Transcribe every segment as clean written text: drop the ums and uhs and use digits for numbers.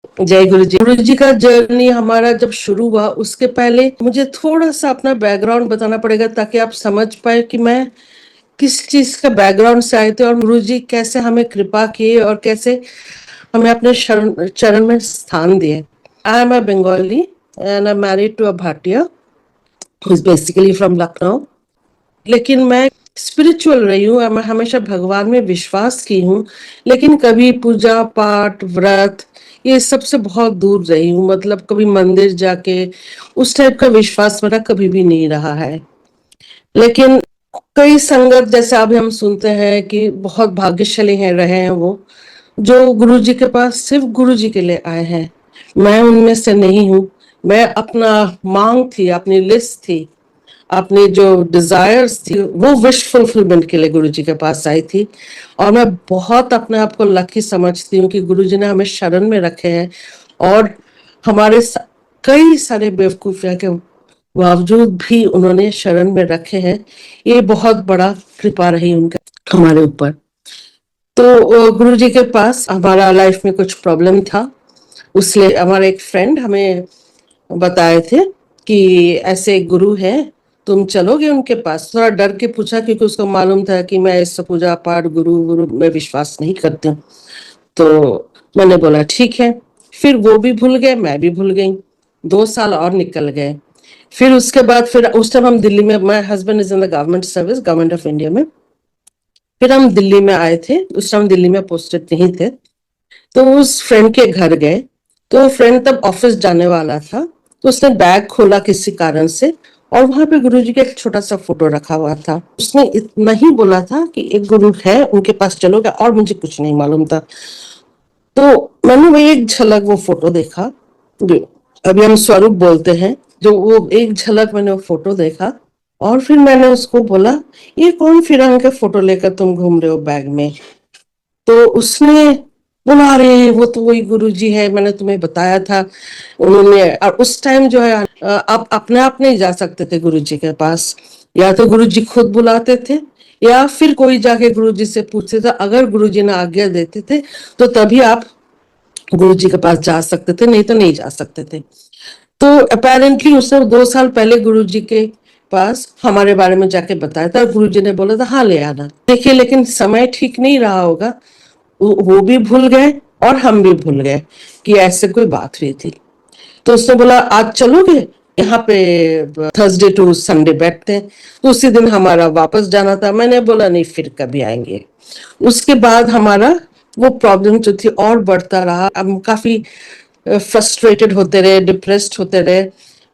जय गुरु जी। गुरु जी का जर्नी हमारा जब शुरू हुआ उसके पहले मुझे थोड़ा सा अपना बैकग्राउंड बताना पड़ेगा ताकि आप समझ पाए कि मैं किस चीज का बैकग्राउंड से आए थे और गुरु जी कैसे हमें कृपा किए और कैसे हमें अपने चरण में स्थान दिए। I am a Bengali and I married to a Bhatia who is basically from Lucknow. लेकिन मैं स्पिरिचुअल रही हूँ, मैं हमेशा भगवान में विश्वास की हूँ, लेकिन कभी पूजा पाठ व्रत ये सबसे बहुत दूर रही हूँ। मतलब कभी मंदिर जाके उस टाइप का विश्वास मेरा कभी भी नहीं रहा है। लेकिन कई संगत जैसे अभी हम सुनते हैं कि बहुत भाग्यशाली हैं रहे हैं वो जो गुरु जी के पास सिर्फ गुरु जी के लिए आए हैं। मैं उनमें से नहीं हूँ। मैं अपना मांग थी, अपनी लिस्ट थी, अपनी जो डिजायर्स थी वो विश फुलफिलमेंट के लिए गुरु जी के पास आई थी। और मैं बहुत अपने आप को लकी समझती हूँ कि गुरु जी ने हमें शरण में रखे हैं और हमारे कई सारे बेवकूफिया के बावजूद भी उन्होंने शरण में रखे हैं। ये बहुत बड़ा कृपा रही उनका हमारे ऊपर। तो गुरु जी के पास हमारा लाइफ में कुछ प्रॉब्लम था, उसलिए हमारे एक फ्रेंड हमें बताए थे कि ऐसे एक गुरु है, तुम चलोगे उनके पास। थोड़ा डर के पूछा क्योंकि उसको मालूम था कि मैं इस पूजा पाठ गुरु गुरु में विश्वास नहीं करती हूँ। तो मैंने बोला ठीक है। फिर वो भी भूल गए, मैं भी भूल गई। 2 साल और निकल गए। फिर उसके बाद फिर उस टाइम हम दिल्ली में, my husband is in the government service, government of India में। फिर हम दिल्ली में आए थे, उस टाइम दिल्ली में पोस्टेड नहीं थे। तो उस फ्रेंड के घर गए, तो फ्रेंड तब ऑफिस जाने वाला था। तो उसने बैग खोला किसी कारण से और वहां पे गुरुजी का एक छोटा सा फोटो रखा हुआ था। उसने इतना ही बोला था कि एक गुरु है उनके पास चलोगे, और मुझे कुछ नहीं मालूम था। तो मैंने वही एक झलक वो फोटो देखा, अभी हम स्वरूप बोलते हैं, जो वो एक झलक मैंने वो फोटो देखा। और फिर मैंने उसको बोला, ये कौन फिरंग के फोटो लेकर तुम घूम रहे हो बैग में? तो उसने बोला, अरे वो तो वही गुरुजी है, मैंने तुम्हें बताया था। उन्होंने, और उस टाइम जो है आप अपने आप नहीं जा सकते थे गुरुजी के पास, या तो गुरुजी खुद बुलाते थे या फिर कोई जाके गुरुजी से पूछते थे। अगर गुरुजी ने आज्ञा देते थे तो तभी आप गुरुजी के पास जा सकते थे, नहीं तो नहीं जा सकते थे। तो अपेरेंटली उसने 2 साल पहले गुरुजी के पास हमारे बारे में जाके बताया था। गुरुजी ने बोला था हाँ ले आना। देखिए, लेकिन समय ठीक नहीं रहा होगा, वो भी भूल गए और हम भी भूल गए कि ऐसे कोई बात हुई थी। तो उसने बोला आज चलोगे, यहाँ पे थर्सडे टू संडे बैठते हैं। तो उसी दिन हमारा वापस जाना था। मैंने बोला नहीं, फिर कभी आएंगे। उसके बाद हमारा वो प्रॉब्लम जो थी और बढ़ता रहा। हम काफी फ्रस्ट्रेटेड होते रहे, डिप्रेस्ड होते रहे।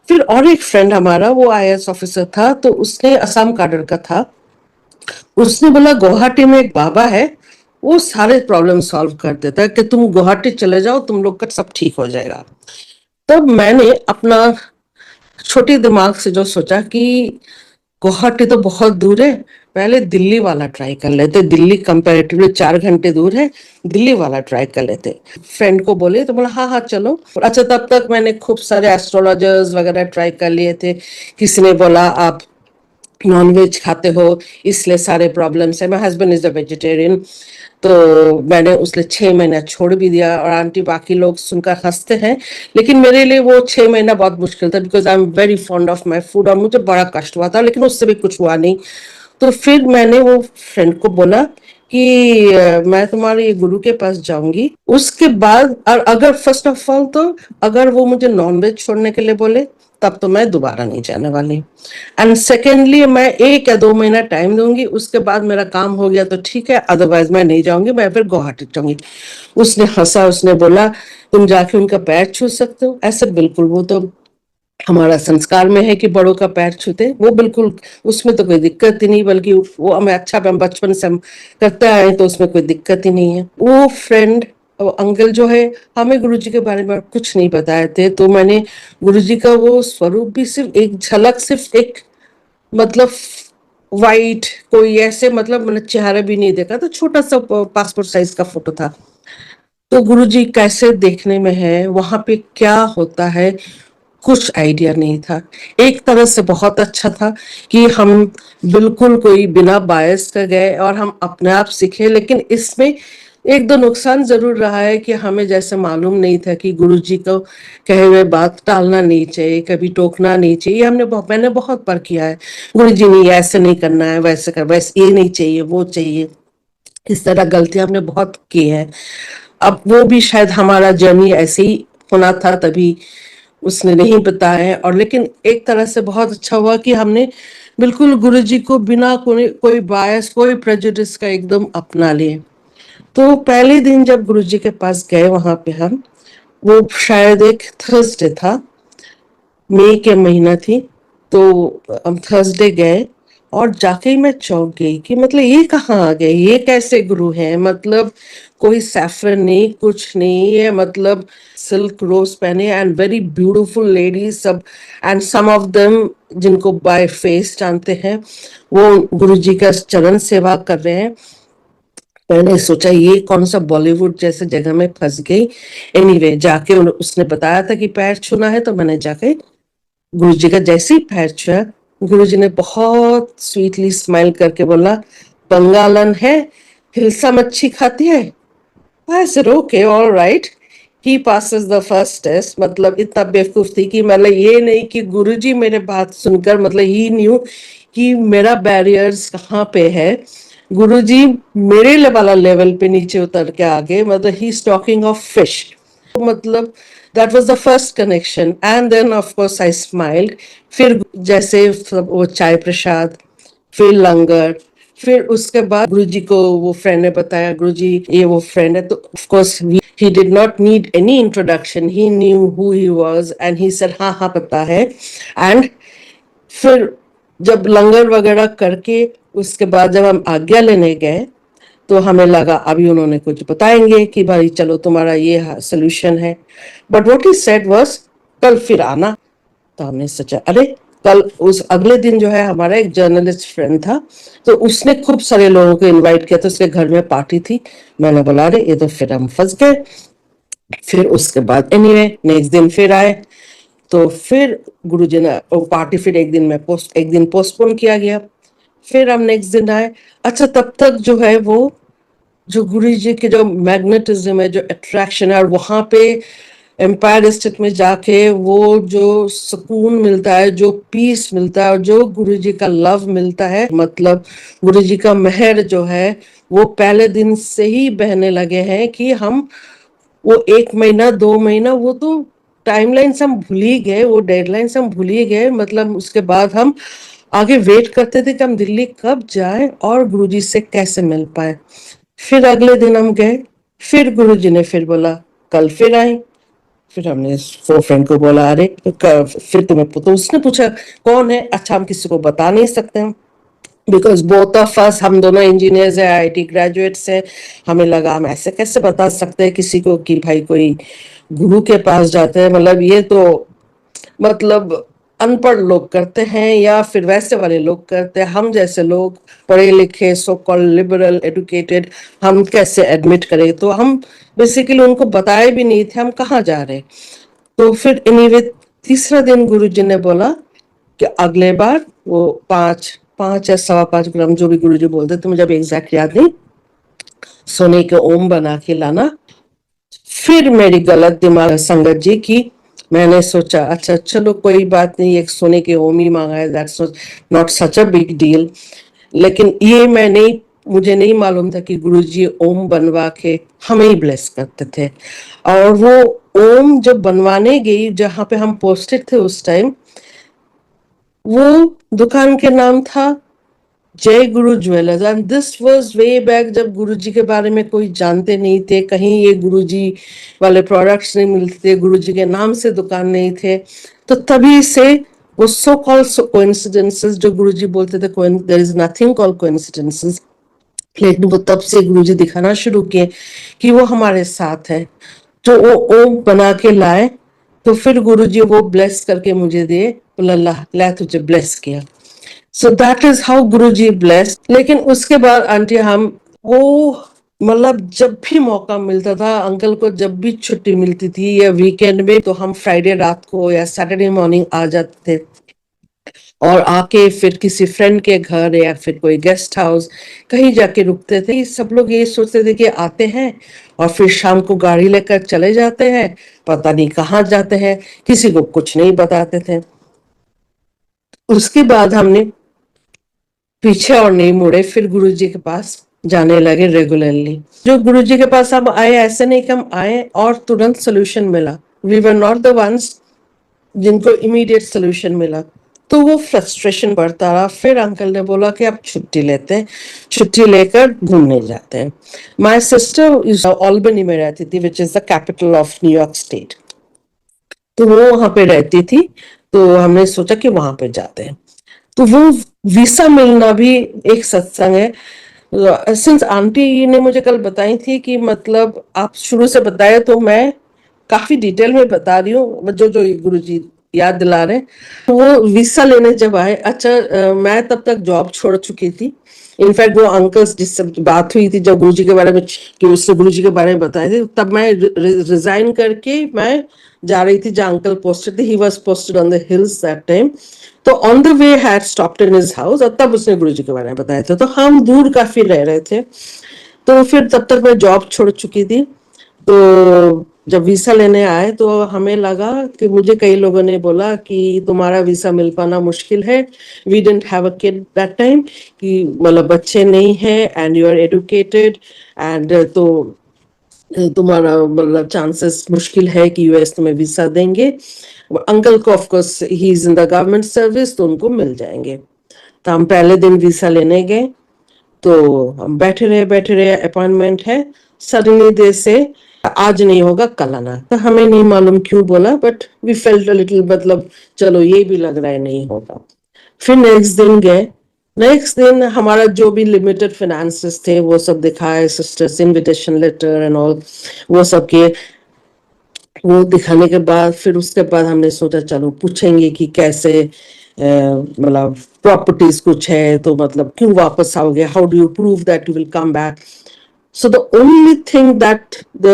फिर और एक फ्रेंड हमारा, वो आईएएस ऑफिसर था, तो उसने असम काडर का था। उसने बोला गुवाहाटी में एक बाबा है, वो सारे प्रॉब्लम सॉल्व कर देता है, कि तुम गुवाहाटी चले जाओ, तुम लोग का सब ठीक हो जाएगा। तब मैंने अपना छोटे दिमाग से जो सोचा कि गुवाहाटी तो बहुत दूर है, पहले दिल्ली वाला ट्राई कर लेते। दिल्ली कंपैरेटिवली 4 घंटे दूर है, दिल्ली वाला ट्राई कर लेते। फ्रेंड को बोले तो बोला हाँ हाँ चलो। अच्छा, तब तक मैंने खूब सारे एस्ट्रोलॉजर्स वगैरह ट्राई कर लिए थे। किसी ने बोला आप नॉनवेज खाते हो इसलिए सारे प्रॉब्लम्स है। My husband is a vegetarian. तो मैंने उसने 6 महीना छोड़ भी दिया। और आंटी बाकी लोग सुनकर हंसते हैं, लेकिन मेरे लिए वो 6 महीना बहुत मुश्किल था, because I am very fond of my food, और मुझे बड़ा कष्ट हुआ था, लेकिन उससे भी कुछ हुआ नहीं। तो फिर मैंने वो फ्रेंड को बोला कि मैं तुम्हारे ये गुरु के पास जाऊंगी। उसके बाद, और अगर फर्स्ट ऑफ ऑल तो अगर वो मुझे नॉनवेज छोड़ने के लिए बोले तब तो मैं दोबारा नहीं जाने वाली। एंड सेकेंडली, मैं 1 या 2 महीना टाइम दूंगी, उसके बाद मेरा काम हो गया तो ठीक है, अदरवाइज मैं नहीं जाऊंगी, मैं फिर गुवाहाटी जाऊंगी। उसने हंसा, उसने बोला तुम जाके उनका पैर छू सकते हो? ऐसे बिल्कुल, वो तो हमारा संस्कार में है कि बड़ों का पैर छूते, वो बिल्कुल, उसमें तो कोई दिक्कत ही नहीं, बल्कि वो हमें अच्छा, हम बचपन से हम करते आए तो उसमें कोई दिक्कत ही नहीं है। वो फ्रेंड अंकल जो है, हमें गुरुजी के बारे में कुछ नहीं बताए थे। तो मैंने गुरुजी का वो स्वरूप भी सिर्फ एक झलक, सिर्फ एक, मतलब वाइट, कोई ऐसे, मतलब मैंने चेहरा भी नहीं देखा। तो छोटा सा पासपोर्ट साइज का फोटो था। तो गुरुजी कैसे देखने में है, वहां पे क्या होता है, कुछ आइडिया नहीं था। एक तरह से बहुत अच्छा था कि हम बिल्कुल कोई बिना बायस का गए और हम अपने आप सीखे। लेकिन इसमें एक दो नुकसान जरूर रहा है कि हमें जैसे मालूम नहीं था कि गुरुजी को कहे हुए बात टालना नहीं चाहिए, कभी टोकना नहीं चाहिए। मैंने बहुत बार किया है, गुरुजी नहीं ऐसे नहीं करना है, वैसे कर, वैसे ये नहीं चाहिए, वो चाहिए, इस तरह गलतियां हमने बहुत की है। अब वो भी शायद हमारा जर्नी ऐसे ही होना था, तभी उसने नहीं बताया है। और लेकिन एक तरह से बहुत अच्छा हुआ कि हमने बिल्कुल गुरुजी को बिना कोई बायस, कोई प्रेजुडिस का एकदम अपना लिए। तो पहले दिन जब गुरुजी के पास गए वहां पे हम, वो शायद एक थर्सडे था, मई के महीना थी। तो हम थर्सडे गए और जाके ही मैं चौंक गई कि मतलब ये कहाँ आ गए, ये कैसे गुरु हैं, मतलब कोई सैफरन नहीं, कुछ नहीं है, मतलब सिल्क रोज पहने एंड वेरी ब्यूटीफुल लेडीज सब, एंड सम ऑफ देम जिनको बाय फेस जानते हैं, वो गुरुजी का चरण सेवा कर रहे हैं। मैंने सोचा ये कौन सा बॉलीवुड जैसे जगह में फंस गई। एनीवे जाके उसने बताया था कि पैर छूना है, तो मैंने जाके गुरुजी का जैसे ही पैर छुआ, गुरुजी ने बहुत स्वीटली स्माइल करके बोला, बंगालन है, हिलसा मच्छी खाती है। I said, okay, all right. He passes the first test. मतलब इतना बेवकूफ थी कि मतलब ये नहीं कि गुरुजी मेरे बात सुनकर, मतलब ही न्यू कि मेरा बैरियर्स कहाँ पे है। गुरुजी मेरे वाला लेवल पे नीचे उतर के आगे, मतलब he is talking of fish. मतलब that was the first connection, and then of course I smiled. फिर जैसे वो चाय प्रसाद, फिर लंगर, फिर उसके बाद गुरुजी को वो फ्रेंड ने बताया, गुरुजी ये वो फ्रेंड है। तो of course he did not need any introduction, he knew who he was and he said हाँ हाँ पता है। एंड फिर जब लंगर वगैरह करके उसके बाद जब हम आज्ञा लेने गए, तो हमें लगा अभी उन्होंने कुछ बताएंगे कि भाई चलो तुम्हारा ये सोल्यूशन है। But what he said was, कल फिर आना। तो हमने सोचा अरे, कल उस अगले दिन जो है हमारा एक जर्नलिस्ट फ्रेंड था, तो उसने खूब सारे लोगों को इनवाइट किया था, उसके घर में पार्टी थी। मैंने बोला अरे ये तो फिर हम फंस गए। फिर उसके बाद एनीवे नेक्स्ट दिन फिर आए, तो फिर गुरुजी ने वो पार्टी फिर एक दिन पोस्टपोन किया गया। फिर हम नेक्स्ट दिन आए। अच्छा, तब तक जो है वो जो गुरु जी के जो मैग्नेटिज्म है, जो अट्रैक्शन है, और वहां पे एम्पायर स्टेट में जाके वो जो सुकून मिलता है, जो पीस मिलता है, और जो गुरु जी का लव मिलता है, मतलब गुरु जी का मेहर जो है वो पहले दिन से ही बहने लगे हैं कि हम वो एक महीना दो महीना वो तो टाइमलाइन हम भूल ही गए, वो डेडलाइन हम भूल ही गए। मतलब उसके बाद हम आगे वेट करते थे कि हम दिल्ली कब जाए और गुरुजी से कैसे मिल पाए। फिर अगले दिन हम गए, फिर गुरुजी ने फिर बोला कल फिर आए। फिर हमने वो फ्रेंड को बोला अरे फिर तुम्हें, तो उसने पूछा कौन है। अच्छा, हम किसी को बता नहीं सकते हैं, बिकॉज बोथ ऑफ अस, हम दोनों इंजीनियर्स है, आईटी ग्रेजुएट्स है। हमें लगा हम ऐसे कैसे बता सकते हैं किसी को कि भाई कोई गुरु के पास जाते हैं, मतलब ये तो मतलब अनपढ़ लोग करते हैं या फिर वैसे वाले लोग करते हैं। हम जैसे लोग पढ़े लिखे, सो कॉल्ड लिबरल एडुकेटेड, हम कैसे एडमिट करें। तो हम बेसिकली उनको बताए भी नहीं थे हम कहाँ जा रहे। तो फिर एनीवे तीसरा दिन गुरुजी ने बोला कि अगले बार वो 5 5 या 5.25 ग्राम जो भी गुरुजी बोलते थे, मुझे अब एग्जैक्ट याद नहीं, सोने के ओम बना के लाना। फिर मेरी गलत दिमाग संगत जी की, मैंने सोचा अच्छा चलो कोई बात नहीं, एक सोने के ओम ही मांगा है, that's not such a big deal. लेकिन ये मैं नहीं, मुझे नहीं मालूम था कि गुरुजी ओम बनवा के हमें ही ब्लेस करते थे। और वो ओम जब बनवाने गई जहां पे हम पोस्टेड थे उस टाइम, वो दुकान के नाम था जय गुरु jewellers, and this was way back जब गुरुजी के बारे में कोई जानते नहीं थे, कहीं ये गुरुजी वाले प्रोडक्ट्स नहीं मिलते थे, गुरुजी के नाम से दुकान नहीं थे। तो तभी से वो सो कॉल्ड कोइंसिडेंसेस जो गुरुजी बोलते थे, there is nothing called coincidences, लेकिन वो तब से गुरुजी दिखाना शुरू किए कि वो हमारे साथ है। जो वो ओम बना के लाए, तो फिर गुरुजी वो ब्लेस करके मुझे दिए, बोला ला ला तुझे ब्लेस किया। So that is how Guruji bless. लेकिन उसके बाद आंटी हम वो मतलब जब भी मौका मिलता था, अंकल को जब भी छुट्टी मिलती थी या वीकेंड में, तो हम फ्राइडे रात को या सैटरडे मॉर्निंग आ जाते थे। और आके फिर किसी फ्रेंड के घर या फिर कोई गेस्ट हाउस कहीं जाके रुकते थे। सब लोग ये सोचते थे कि आते हैं और फिर शाम को गाड़ी लेकर चले जाते हैं, पता नहीं कहाँ जाते हैं, किसी को कुछ नहीं बताते थे। उसके बाद हमने पीछे और नहीं मुड़े, फिर गुरुजी के पास जाने लगे रेगुलरली। जो गुरुजी के पास हम आए, ऐसे नहीं कि हम आए और तुरंत सोल्यूशन मिला। We were not the ones जिनको इमीडिएट सोल्यूशन मिला। तो वो फ्रस्ट्रेशन बढ़ता रहा। फिर अंकल ने बोला कि आप छुट्टी लेते हैं, छुट्टी लेकर घूमने जाते हैं। माई सिस्टर इज ऑल्बनी में रहती थी, which is the capital of New York state. तो वो वहां पे रहती थी, तो हमने सोचा कि वहां पे जाते हैं। तो वो वीसा मिलना भी एक सत्संग है। सिंस आंटी ने मुझे कल बताई थी कि मतलब आप शुरू से बताए, तो मैं काफी डिटेल में बता रही हूँ जो जो गुरुजी याद दिला रहे हैं। तो वो वीसा लेने जब आए, अच्छा मैं तब तक जॉब छोड़ चुकी थी। इनफैक्ट वो अंकल्स जिससे बात हुई थी जब गुरुजी के बारे में, कि उससे गुरुजी के बारे में बताए थे, तब मैं रिजाइन करके मैं जा रही थी जहाँ अंकल पोस्टेड थे। He was posted on the hills that time. तो on the way had stopped in his house, और तब उसने गुरुजी के बारे में बताया था। तो हम दूर काफी रह रहे थे। तो फिर तब तक मैं जॉब छोड़ चुकी थी। तो जब वीसा लेने आए तो हमें लगा कि, मुझे कई लोगों ने बोला कि तुम्हारा वीसा मिल पाना मुश्किल है, we didn't have a kid that time, कि मतलब बच्चे नहीं है and you are educated and तो तुम्हारा मतलब चांसेस मुश्किल है कि यूएस तुम्हें वीसा देंगे। अंकल को of course he is in the government service, तो उनको मिल जाएंगे। तो हम पहले दिन वीसा लेने गए, तो हम बैठे रहे, अपॉइंटमेंट है। सडनली दे से आज नहीं होगा, कल आना। तो हमें नहीं मालूम क्यों बोला, but we felt a little, मतलब चलो ये भी लग रहा है नहीं होगा। फिर नेक्स्ट दिन गए। नेक्स्ट दिन हमारा जो भी लिमिटेड फाइनेंसेस थे वो सब दिखाए, sisters invitation letter and all, वो सब के वो दिखाने के बाद फिर उसके बाद हमने सोचा चलो पूछेंगे कि कैसे मतलब प्रॉपर्टीज कुछ है तो मतलब क्यों वापस आओगे, how do you prove that you will come back. So the only thing that the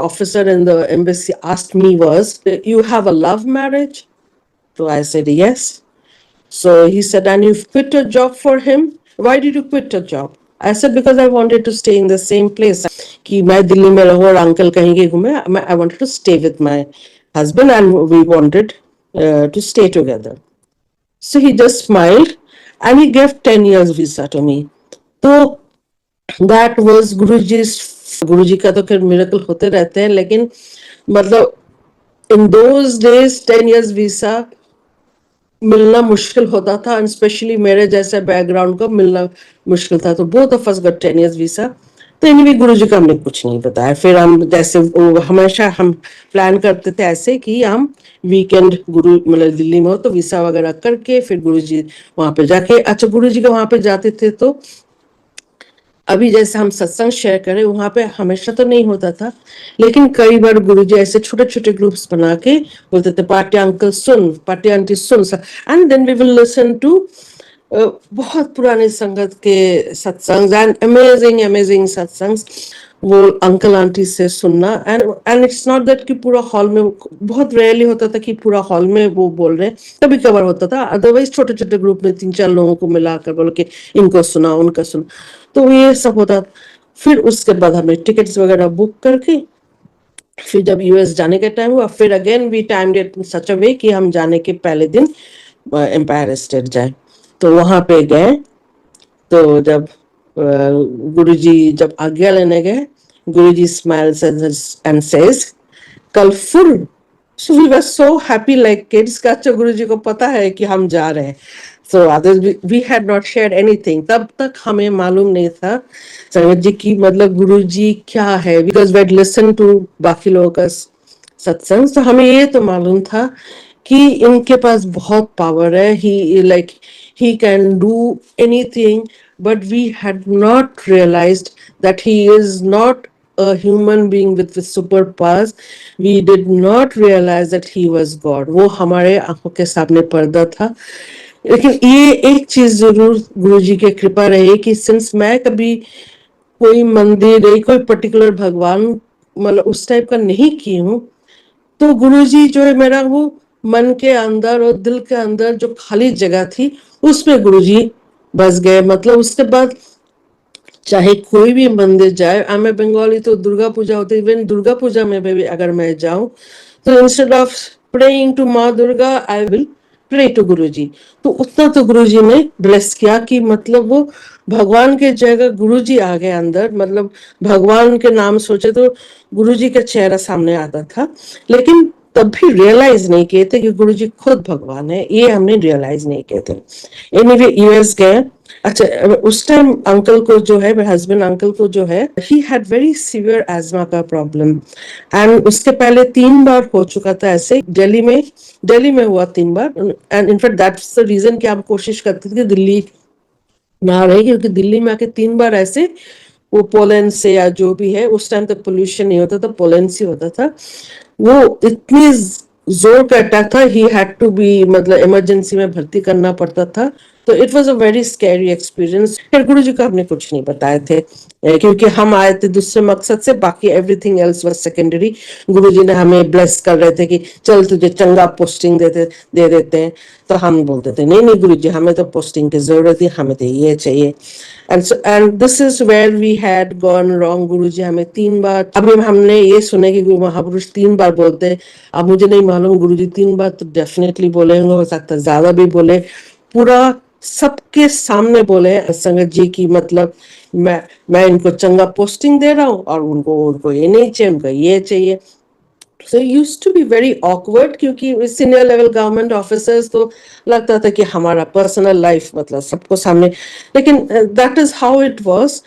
officer in the embassy asked me was, "You have a love marriage?" So I said yes. So he said, "And you quit a job for him? Why did you quit a job?" I said, "Because I wanted to stay in the same place." कि मैं दिल्ली में रहूं और uncle कहीं के घूमे, I wanted to stay with my husband and we wanted to stay together. So he just smiled and he gave 10 years visa to me. तो that was गुरुजी। गुरुजी का तो खैर मिरेकल होते रहते हैं, लेकिन मतलब in those days 10 years visa मिलना मुश्किल होता था, एंड स्पेशली मेरे जैसे बैकग्राउंड को मिलना मुश्किल था। तो both of us got 10 years visa. तो एनीवे गुरुजी का हमने कुछ नहीं बताया। फिर हम जैसे हमेशा हम प्लान करते थे ऐसे कि हम वीकेंड गुरु मतलब दिल्ली में हो तो वीसा वगैरह करके फिर गुरुजी वहां पे जाके, अच्छा गुरुजी के वहां पे जाते थे तो अभी जैसे हम सत्संग शेयर करें वहां पे हमेशा तो नहीं होता था, लेकिन कई बार गुरुजी ऐसे छोटे छोटे ग्रुप्स बना के बोलते थे, पार्टी अंकल सुन, पार्टी आंटी सुन, and then we will listen to बहुत पुराने संगत के सत्संग एंड अमेजिंग अमेजिंग सत्संग वो अंकल आंटी से सुनना। एंड इट्स नॉट दैट कि पूरा हॉल में, बहुत रेयरली होता था कि पूरा हॉल में वो बोल रहे हैं, कभी कभार होता था। अदरवाइज छोटे छोटे ग्रुप में 3-4 लोगों को मिलाकर बोल के इनको सुना उनका सुना, तो ये सब होता। फिर उसके बाद हमने टिकट्स वगैरह बुक करके फिर जब यूएस जाने का टाइम हुआ, फिर अगेन वी टाइम डेट सच अ वे कि हम जाने के पहले दिन एम्पायर स्टेट जाए। तो वहां पे गए, तो जब गुरुजी जब आज्ञा लेने गए, गुरुजी स्माइल्स एंड सेज कल फुल। So we were so happy like kids का, अच्छा गुरुजी को पता है कि हम जा रहे हैं। So others we had not share anything, तब तक हमें मालूम नहीं था संगत जी की मतलब गुरुजी क्या है, because we had listen to बाकी लोगों का सत्संग। तो हमें ये तो मालूम था कि इनके पास बहुत पावर है, ही like he can do anything, but we had not realized that he is not a human being with superpowers. We did not realize that he was God. वो हमारे आंखों के सामने पर्दा था। लेकिन ये एक चीज जरूर गुरुजी की कृपा रही कि सिंस मैं कभी कोई मंदिर या कोई पर्टिकुलर भगवान मतलब उस टाइप का नहीं की हूँ, तो गुरुजी जो है मेरा वो मन के अंदर और दिल के अंदर जो खाली जगह थी उसमें गुरुजी बस गए। मतलब उसके बाद चाहे कोई भी मंदिर जाए, आई एम बंगाली, तो दुर्गा पूजा होती है, इवन दुर्गा पूजा में भी अगर मैं जाऊं तो instead of praying to Maa Durga I will pray to Guruji. तो उतना तो गुरुजी ने ब्लेस किया कि मतलब वो भगवान के जगह गुरुजी आ गए अंदर। मतलब भगवान के नाम सोचे तो गुरुजी का चेहरा सामने आता था, लेकिन तब भी रियलाइज नहीं किए थे कि गुरुजी खुद भगवान है, ये हमने रियलाइज नहीं किए थे। एनीवे यूएस गए। अच्छा, उस टाइम अंकल को जो है, मेरे हस्बैंड अंकल को जो है, he had very severe asthma का प्रॉब्लम, एंड उसके पहले 3 बार हो चुका था ऐसे। दिल्ली में हुआ 3 बार, and in fact that's the reason कि हम कोशिश करते थे कि दिल्ली ना रहे, क्योंकि दिल्ली में आके 3 बार ऐसे वो पोलन से या जो भी है, उस टाइम तक पोल्यूशन नहीं होता था, पोलन से होता था। वो इतनी जोर का अटैक था, ही हैड टू बी, मतलब इमरजेंसी में भर्ती करना पड़ता था। तो it was a very scary experience. फिर गुरु जी को हमने कुछ नहीं बताए थे, क्योंकि हम आए थे दूसरे मकसद से, बाकी एवरीथिंग एल्स वाज सेकेंडरी। गुरु जी ने हमें ब्लेस कर रहे थे कि चल तुझे चंगा पोस्टिंग दे देते हैं। तो हम बोलते थे नहीं नहीं गुरु जी, हमें तो पोस्टिंग की जरूरत है, हमें तो ये चाहिए। And this is where we had gone wrong. Guruji हमें 3 बार, अभी हमने ये सुने कि महापुरुष 3 बार बोलते हैं। अब मुझे नहीं मालूम, गुरुजी 3 बार तो डेफिनेटली बोले होंगे, हो सकता है ज्यादा भी बोले। पूरा सबके सामने बोले संगत जी की, मतलब मैं इनको चंगा पोस्टिंग दे रहा हूँ और उनको उनको ये नहीं चाहिए, उनको ये चाहिए। So it used to be very awkward, क्योंकि सीनियर लेवल गवर्नमेंट ऑफिसर्स तो लगता था कि हमारा पर्सनल लाइफ मतलब सबको सामने, लेकिन that is how it was.